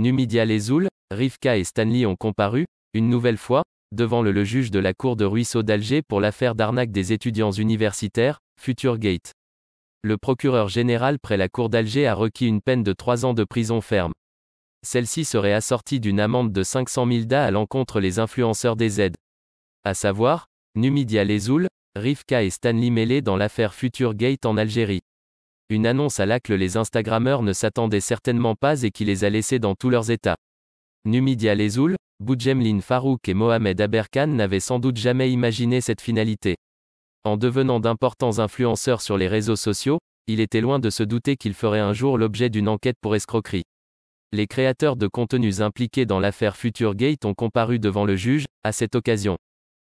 Numidia Lezoul, Rivka et Stanley ont comparu, une nouvelle fois, devant le juge de la Cour de ruisseau d'Alger pour l'affaire d'arnaque des étudiants universitaires, Futurgate. Le procureur général près la Cour d'Alger a requis une peine de 3 ans de prison ferme. Celle-ci serait assortie d'une amende de 500 000 DA à l'encontre des influenceurs des aides. À savoir, Numidia Lezoul, Rivka et Stanley mêlés dans l'affaire Futurgate en Algérie. Une annonce à laquelle les Instagrammeurs ne s'attendaient certainement pas et qui les a laissés dans tous leurs états. Numidia Lezoul, Boudjemline Farouk et Mohamed Aberkan n'avaient sans doute jamais imaginé cette finalité. En devenant d'importants influenceurs sur les réseaux sociaux, il était loin de se douter qu'ils feraient un jour l'objet d'une enquête pour escroquerie. Les créateurs de contenus impliqués dans l'affaire Futurgate ont comparu devant le juge, à cette occasion.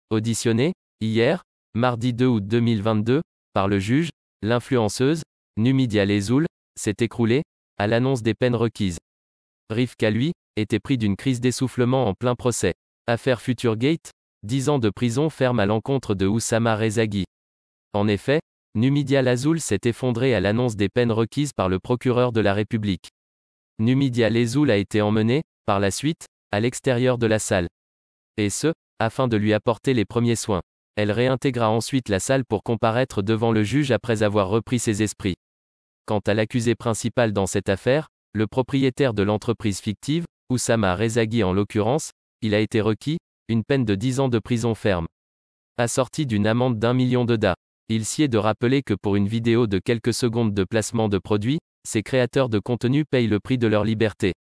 Auditionnée, hier, mardi 2 août 2022, par le juge, l'influenceuse, Numidia Lezoul, s'est écroulée, à l'annonce des peines requises. Rivka, lui, était pris d'une crise d'essoufflement en plein procès. Affaire Futurgate, 10 ans de prison ferme à l'encontre de Oussama Rezaghi. En effet, Numidia Lezoul s'est effondrée à l'annonce des peines requises par le procureur de la République. Numidia Lezoul a été emmenée, par la suite, à l'extérieur de la salle. Et ce, afin de lui apporter les premiers soins. Elle réintégra ensuite la salle pour comparaître devant le juge après avoir repris ses esprits. Quant à l'accusé principal dans cette affaire, le propriétaire de l'entreprise fictive, Oussama Rezaghi en l'occurrence, il a été requis, une peine de 10 ans de prison ferme. Assortie d'une amende d'1 million de DA. Il sied de rappeler que pour une vidéo de quelques secondes de placement de produit, ces créateurs de contenu payent le prix de leur liberté.